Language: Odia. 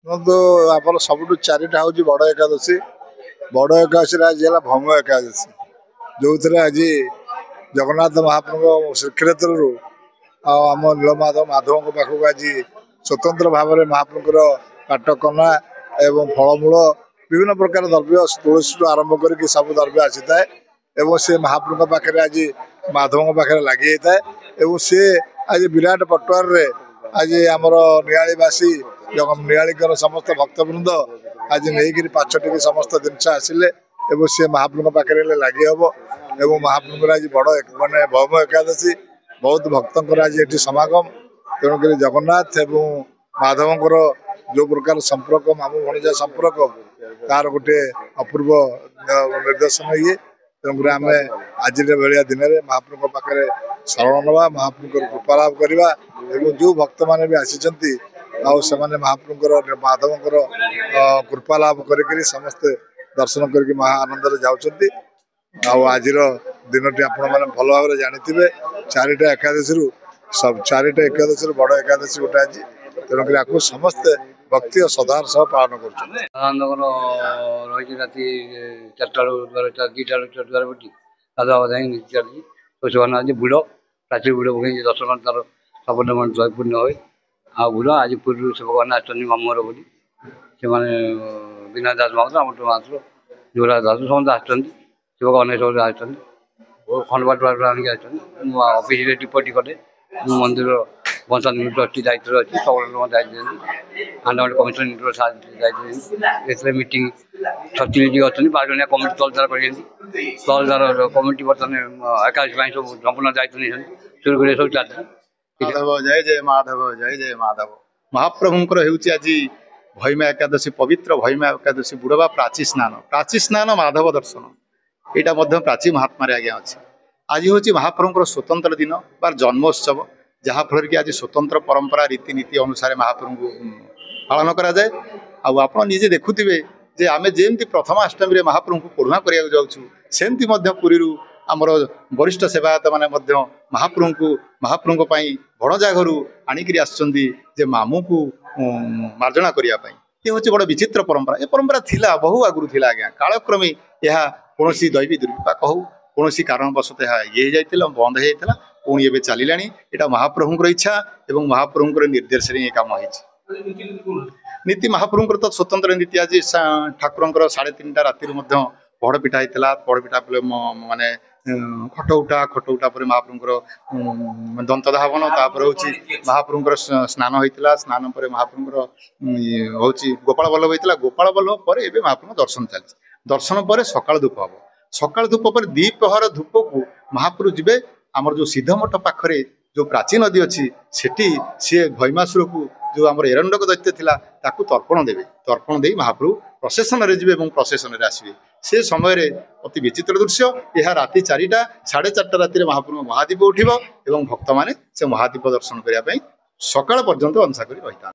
ଦେଖନ୍ତୁ ଆମର ସବୁଠୁ ଚାରିଟା ହଉଛି ବଡ ଏକାଦଶୀ। ବଡ ଏକାଦଶୀରେ ଆଜି ହେଲା ଭୌମ ଏକାଦଶୀ, ଯୋଉଥିରେ ଆଜି ଜଗନ୍ନାଥ ମହାପ୍ରଭୁଙ୍କ ଶ୍ରୀକ୍ଷେତ୍ରରୁ ଆଉ ଆମ ନୀଳମାଧବ ମାଧବଙ୍କ ପାଖକୁ ଆଜି ସ୍ୱତନ୍ତ୍ର ଭାବରେ ମହାପ୍ରଭୁଙ୍କର କାଟକନା ଏବଂ ଫଳମୂଳ ବିଭିନ୍ନ ପ୍ରକାର ଦ୍ରବ୍ୟ ତୁଳସୀଠୁ ଆରମ୍ଭ କରିକି ସବୁ ଦ୍ରବ୍ୟ ଆସିଥାଏ ଏବଂ ସେ ମହାପ୍ରଭୁଙ୍କ ପାଖରେ ଆଜି ମାଧବଙ୍କ ପାଖରେ ଲାଗି ଯାଇଥାଏ ଏବଂ ସେ ଆଜି ବିରାଟ ପଟୁଆରରେ ଆଜି ଆମର ନିଆଳିବାସୀ ନିଆଳିଙ୍କର ସମସ୍ତ ଭକ୍ତବୃନ୍ଦ ଆଜି ନେଇକିରି ପାଛଟିକି ସମସ୍ତ ଜିନିଷ ଆସିଲେ ଏବଂ ସେ ମହାପ୍ରଭୁଙ୍କ ପାଖରେ ହେଲେ ଲାଗି ହବ ଏବଂ ମହାପ୍ରଭୁଙ୍କର ଆଜି ବଡ ମାନେ ଭୌମ ଏକାଦଶୀ ବହୁତ ଭକ୍ତଙ୍କର ଆଜି ଏଠି ସମାଗମ। ତେଣୁକରି ଜଗନ୍ନାଥ ଏବଂ ମାଧବଙ୍କର ଯୋଉ ପ୍ରକାର ସମ୍ପର୍କ ମାମୁଁ ଭଣଜା ସମ୍ପର୍କ ତାର ଗୋଟେ ଅପୂର୍ବ ନିର୍ଦ୍ଦେଶନ ଇଏ। ତେଣୁକରି ଆମେ ଆଜିର ଭଳିଆ ଦିନରେ ମହାପ୍ରଭୁଙ୍କ ପାଖରେ ଶରଣ ନେବା, ମହାପ୍ରଭୁଙ୍କର କୃପା ଲାଭ କରିବା ଏବଂ ଯୋଉ ଭକ୍ତମାନେ ବି ଆସିଛନ୍ତି ଆଉ ସେମାନେ ମହାପ୍ରଭୁଙ୍କର ମାଧବଙ୍କର କୃପା ଲାଭ କରିକିରି ସମସ୍ତେ ଦର୍ଶନ କରିକି ମହା ଆନନ୍ଦରେ ଯାଉଛନ୍ତି। ଆଉ ଆଜିର ଦିନଟି ଆପଣ ମାନେ ଭଲ ଭାବରେ ଜାଣିଥିବେ, ଚାରିଟା ଏକାଦଶୀରୁ ବଡ ଏକାଦଶୀ ଗୋଟେ ଆଜି। ତେଣୁକରି ଆକୁ ସମସ୍ତେ ଭକ୍ତି ଓ ଶ୍ରଦ୍ଧାର ସହ ପାଳନ କରୁଛନ୍ତି। ଆନନ୍ଦଙ୍କର ରହିଛି ରାତି 4ଟା ବେଳୁ 2ଟା ବେଳୁ ଦ୍ୱାର ପିଟି ଗାଧୁଆ ପାଧୁଆ ହିଁ ନୀତି ଚାଲିଛି। ସେମାନେ ଆଜି ବୁଡ଼ ପ୍ରାଚୀର ବୁଡ଼ ପକେଇ ଦର୍ଶନ ତାର ସାବନ ପୂର୍ଣ୍ଣ ହୁଏ। ଆଉ ବୁଡ଼ ଆଜି ପୁରୀରୁ ଶିବମାନେ ଆସିଛନ୍ତି ମାମୁଁଘର ବୋଲି। ସେମାନେ ବିନା ଦାସ ମାତ୍ର ଆମର ମାତ୍ର ଯୋଉରା ଦାସ ସମସ୍ତେ ଆସିଛନ୍ତି। ଶିବକ ଅନେକ ଆସିଛନ୍ତି, ଖଣ୍ଡବାଟ ଆଣିକି ଆସିଛନ୍ତି। ଅଫିସରେ ଟିପଟି କଲେ ମନ୍ଦିର ପଞ୍ଚାୟତ ଟ୍ରଷ୍ଟି ଦାୟିତ୍ୱରେ ଅଛି, ସବୁବେଳେ ଦାୟିତ୍ୱ ଆଣ୍ଡାମାନ କମିଶନ ଦାୟିତ୍ୱ ମିଟିଂ 36 ଅଛନ୍ତି, 12 ଜଣିଆ କମିଟି ତଳଦାର କରିଛନ୍ତି। ତଳଦାର କମିଟି ବର୍ତ୍ତମାନ ଏକାଦଶୀ ପାଇଁ ସବୁ ସମ୍ପୂର୍ଣ୍ଣ ଦାୟିତ୍ୱ ନେଇଛନ୍ତି। ଚୁରୁଗୁଡିଆ ସବୁ ଚାଲିଛି। ମାଧବ ଜୟ ଜୟ ମାଧବ ଜୟ ଜୟ ମାଧବ। ମହାପ୍ରଭୁଙ୍କର ହେଉଛି ଆଜି ଭୈମା ଏକାଦଶୀ, ପବିତ୍ର ଭୈମା ଏକାଦଶୀ ବୁଡ଼ ବା ପ୍ରାଚୀ ସ୍ନାନ ମାଧବ ଦର୍ଶନ। ଏଇଟା ମଧ୍ୟ ପ୍ରାଚୀ ମହାତ୍ମାରେ ଆଜ୍ଞା ଅଛି। ଆଜି ହେଉଛି ମହାପ୍ରଭୁଙ୍କର ସ୍ୱତନ୍ତ୍ର ଦିନ ବା ଜନ୍ମୋତ୍ସବ, ଯାହାଫଳରେ କି ଆଜି ସ୍ୱତନ୍ତ୍ର ପରମ୍ପରା ରୀତିନୀତି ଅନୁସାରେ ମହାପ୍ରଭୁଙ୍କୁ ପାଳନ କରାଯାଏ। ଆଉ ଆପଣ ନିଜେ ଦେଖୁଥିବେ ଯେ ଆମେ ଯେମିତି ପ୍ରଥମାଷ୍ଟମୀରେ ମହାପ୍ରଭୁଙ୍କୁ କରୁଣା କରିବାକୁ ଯାଉଛୁ, ସେମିତି ମଧ୍ୟ ପୁରୀରୁ ଆମର ବରିଷ୍ଠ ସେବାୟତ ମାନେ ମଧ୍ୟ ମହାପ୍ରଭୁଙ୍କ ପାଇଁ ଭଣଜା ଘରୁ ଆଣିକିରି ଆସିଛନ୍ତି ଯେ ମାମୁଁକୁ ମାର୍ଜନା କରିବା ପାଇଁ। ଏ ହେଉଛି ବଡ଼ ବିଚିତ୍ର ପରମ୍ପରା। ଏ ପରମ୍ପରା ଥିଲା, ବହୁ ଆଗରୁ ଥିଲା ଆଜ୍ଞା। କାଳକ୍ରମେ ଏହା କୌଣସି ଦୈବୀ ଦୁର୍ବିପାକ ହଉ, କୌଣସି କାରଣବଶତଃ ଏହା ଇଏ ହେଇଯାଇଥିଲା, ବନ୍ଦ ହେଇଯାଇଥିଲା, ପୁଣି ଏବେ ଚାଲିଲାଣି। ଏଇଟା ମହାପ୍ରଭୁଙ୍କର ଇଚ୍ଛା ଏବଂ ମହାପ୍ରଭୁଙ୍କର ନିର୍ଦ୍ଦେଶରେ ହିଁ କାମ ହେଇଛି। ନୀତି ମହାପ୍ରଭୁଙ୍କର ତ ସ୍ୱତନ୍ତ୍ର ନୀତି। ଆଜି ଠାକୁରଙ୍କର 3:30 ରାତିରୁ ମଧ୍ୟ ପହଡ଼ ପିଠା ହେଇଥିଲା। ପହଡ଼ ପିଠା ମାନେ ଖଟ ଉଠା ପରେ ମହାପ୍ରଭୁଙ୍କର ଦନ୍ତ ଧାବନ, ତାପରେ ହେଉଛି ମହାପ୍ରଭୁଙ୍କର ସ୍ନାନ ହେଇଥିଲା। ସ୍ନାନ ପରେ ମହାପ୍ରଭୁଙ୍କର ହେଉଛି ଗୋପାଳ ବଲ୍ଲଭ ହେଇଥିଲା। ଗୋପାଳ ବଲ୍ଲଭ ପରେ ଏବେ ମହାପ୍ରଭୁଙ୍କ ଦର୍ଶନ ଚାଲିଛି। ଦର୍ଶନ ପରେ ସକାଳ ଧୂପ ହବ। ସକାଳ ଧୂପ ପରେ ଦ୍ୱିପ୍ରହର ଧୂପକୁ ମହାପ୍ରଭୁ ଯିବେ ଆମର ଯୋଉ ସିଦ୍ଧମଠ ପାଖରେ ଯୋଉ ପ୍ରାଚୀ ନଦୀ ଅଛି, ସେଠି ସିଏ ଭୈମାସୁରକୁ ଯୋଉ ଆମର ଏରଣ୍ଡକ ଦୈତ୍ୟ ଥିଲା ତାକୁ ତର୍ପଣ ଦେବେ। ତର୍ପଣ ଦେଇ ମହାପ୍ରଭୁ ପ୍ରସେସନରେ ଯିବେ ଏବଂ ପ୍ରସେସନରେ ଆସିବେ। ସେ ସମୟରେ ଅତି ବିଚିତ୍ର ଦୃଶ୍ୟ। ଏହା ରାତି 4ଟା 4:30 ରାତିରେ ମହାପ୍ରଭୁ ମହାଦୀପ ଉଠିବ ଏବଂ ଭକ୍ତମାନେ ସେ ମହାଦୀପ ଦର୍ଶନ କରିବା ପାଇଁ ସକାଳ ପର୍ଯ୍ୟନ୍ତ ଅନ୍ସା କରି ରହିଥାନ୍ତି।